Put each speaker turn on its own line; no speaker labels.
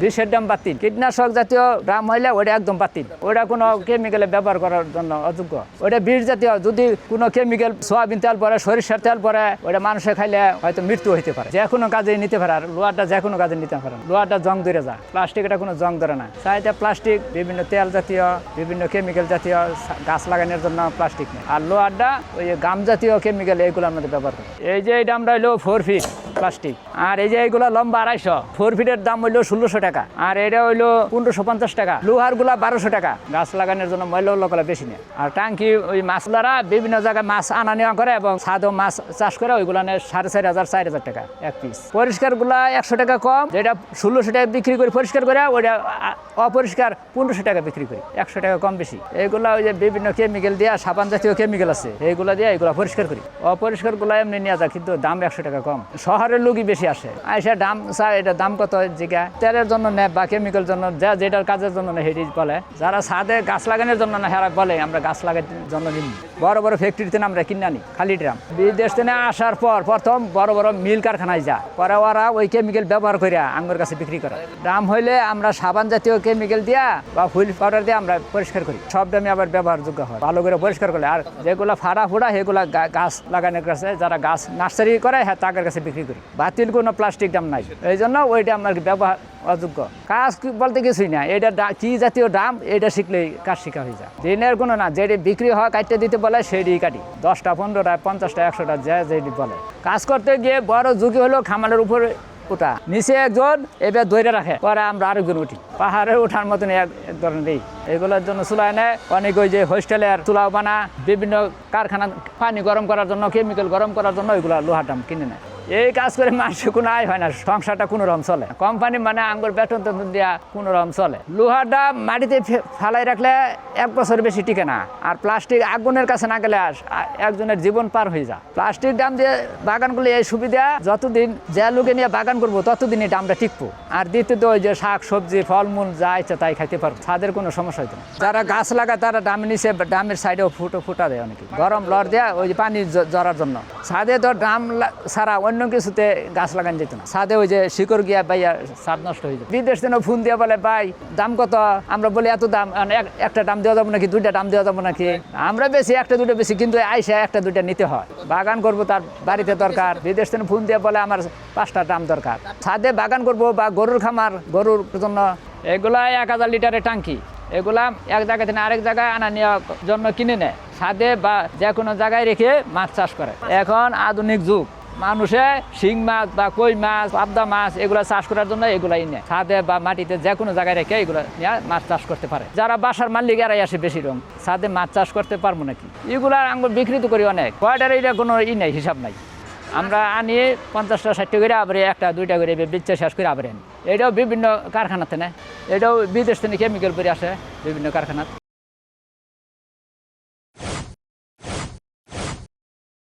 বিষের ড্রাম বাতিল, কীটনাশক জাতীয় ড্রাম হইলে ওটা একদম বাতিল, ওটা কোনো কেমিক্যালে ব্যবহার করার জন্য অযোগ্য। ওটা বিষ জাতীয়, যদি কোনো কেমিক্যাল সয়াবিন তেল পরে, সরিষার তেল পরে, ওটা মানুষে খাইলে হয়তো মৃত্যু হইতে পারে। যে কোনো কাজে নিতে পারে, আর লোহাটা যে কোনো কাজে নিতে পারে। লোহাটা জং ধরে যায়, প্লাস্টিক এটা কোনো জং ধরে না। চাইতে প্লাস্টিক বিভিন্ন তেল জাতীয়, বিভিন্ন কেমিক্যাল জাতীয় গাছ লাগানোর জন্য প্লাস্টিক নেই। আর লোহাটা ওই গাম জাতীয় কেমিক্যাল এইগুলোর মধ্যে ব্যবহার করে। এই যে এটা আমরা হইলো 4 ফিট প্লাস্টিক, আর এই যে এইগুলো লম্বা 250, 4 ফিটের দাম হইলো 1600 টাকা, আর এটা হইলো 1550 টাকা। লোহার গুলা 1200 টাকা। গাছ লাগানোর জন্য মূল্য লোকলা বেশি নেই। আর টাঙ্কি ওই মাছলারা বিভিন্ন জায়গায় মাছ আনা নেওয়া করে এবং ছাদও মাছ চাষ করে, ওইগুলো নেয় 4500 4000 টাকা এক পিস। পরিষ্কার গুলা 100 টাকা কম, যেটা 1600 টাকা বিক্রি করি পরিষ্কার করে, ওইটা অপরিষ্কার 1500 টাকা বিক্রি করি, 100 টাকা কম বেশি। এইগুলা ওই যে বিভিন্ন কেমিক্যাল দিয়া, সাবান জাতীয় কেমিক্যাল আছে, এইগুলা দিয়ে এইগুলা পরিষ্কার করি। অপরিষ্কার গুলা এমনি নেওয়া যায়, কিন্তু দাম 100 টাকা কম। শহরের লোকই বেশি আসে, আইসা দাম স্যার এটা দাম কত জিগা, তেলের জন্য নেয় বা কেমিক্যাল জন্য, যা যেটার কাজের জন্য নেয় হেঁটে বলে। যারা ছাদে গাছ লাগানোর জন্য না, হেরা বলে আমরা গাছ লাগানোর জন্য নিই। বড় বড় ফ্যাক্টরিতে আমরা কিনে আনি খালি ড্রাম। বিদেশ থেকে আসার পর প্রথম বড় বড় মিল কারখানায় যা, পরে ওরা ওই কেমিক্যাল ব্যবহার করে আঙ্গুর কাছে বিক্রি করে। ড্রাম হইলে আমরা সাবান জাতীয় কেমিক্যাল দিয়া বা হুইল পাউডার দিয়ে আমরা পরিষ্কার করি। সব ড্রামে আবার ব্যবহারযোগ্য হয়, ভালো করে পরিষ্কার করলে। আর যেগুলো ফাড়া ফুড়া সেগুলো গাছ লাগানোর কাছে, যারা গাছ নার্সারি করে হ্যাঁ তাদের কাছে বিক্রি করি। বাতিল কোনো প্লাস্টিক ড্রাম নাই, এই জন্য ওইটা আমার ব্যবহার অযোগ্য। কাজ বলতে কিছুই না, এটা কি জাতীয় ড্রাম এটা শিখলেই কাজ শিখা হয়ে যায়। দিনের কোনো না, যেটি বিক্রি হয় কাটতে দিতে বলে সেটি কাটি, 10টা 15টা 50টা 100টা যেটি বলে। কাজ করতে গিয়ে বড় ঝুঁকি হলো খামারের উপরে ওঠা, নিচে একজন এবার ধরে রাখে, পরে আমরা আরেকজন উঠি। পাহাড়ে ওঠার মতন এক ধরনের এইগুলোর জন্য চুলা এনে অনেক ওই যে হোস্টেলের চুলাও বানা, বিভিন্ন কারখানা পানি গরম করার জন্য, কেমিক্যাল গরম করার জন্য ওইগুলো লোহার ড্রাম কিনে নেয়। এই কাজ করে মানুষের কোনো আয় হয় না, সংসারটা কোনো রকম চলে। কোম্পানি মানে আঙ্গুর বেতন টেতন দেওয়া কোনো রকম চলে। লোহাটা মাটিতে ফালাই রাখলে 1 বছর বেশি টিকে না। আর প্লাস্টিক আগুনের কাছে না গেলে একজনের জীবন পার হয়ে যায়। প্লাস্টিক ড্রাম দিয়ে বাগান করলে এই সুবিধা, যতদিন যে লোকে নিয়ে বাগান করবো ততদিন এই ড্রামটা টিকবো। আর দ্বিতীয়ত ওই যে শাক সবজি ফলমূল যা ইচ্ছা তাই খাইতে পারবো, ছাদের কোনো সমস্যা হইতো না। যারা গাছ লাগায় তারা ড্রামের নিচে, ড্রামের সাইডেও ফুটা দেয় অনেকে, গরম লর দেয়া ওই যে পানি জড়ার জন্য। ছাদে তো ড্রাম ছাড়া অন্য কিছুতে গাছ লাগানো যেত না। ছাদে ওই যে শিকড় গিয়া বাইয়া ছাদ নষ্ট হয়ে যায়। বিদেশ থেকে ফোন দিয়ে বলে ভাই দাম কত, আমরা বলি এত দাম, একটা দাম দেওয়া যাবো নাকি, 2টা দাম দেওয়া যাবো নাকি। আমরা বেশি 1টা 2টা বেশি, কিন্তু আইসা 1টা 2টা নিতে হয়। বাগান করবো তার বাড়িতে দরকার, বিদেশ থেকে ফোন দিয়ে বলে আমার 5টা দাম দরকার। ছাদে বাগান করবো বা গরুর খামার, গরুর জন্য এগুলা 1000 লিটারের টাঙ্কি, এগুলা এক জায়গা থেকে আরেক জায়গায় আনা নেওয়ার জন্য কিনে নেয়। ছাদে বা যে কোনো জায়গায় রেখে মাছ চাষ করে। এখন আধুনিক যুগ, মানুষে শিং মাছ বা কই মাছ, পাবদা মাছ এগুলো চাষ করার জন্য এগুলাই নেয়। ছাদে বা মাটিতে যে কোনো জায়গায় রেখে এগুলো নিয়ে মাছ চাষ করতে পারে। যারা বাসার মালিক এরাই আসে বেশি রকম, ছাদে মাছ চাষ করতে পারবো নাকি। এগুলা আঙ্গুর বিক্রি তো করি অনেক, কয়টার এটা কোনো নেই, হিসাব নাই। আমরা আনি 50টা 60টা করে, আবার 1টা 2টা করে বেচে শেষ করে আবার আনি। এটাও বিভিন্ন কারখানাতে নেয়, এটাও বিদেশ থেকে কেমিক্যাল করে আসে বিভিন্ন কারখানাতে।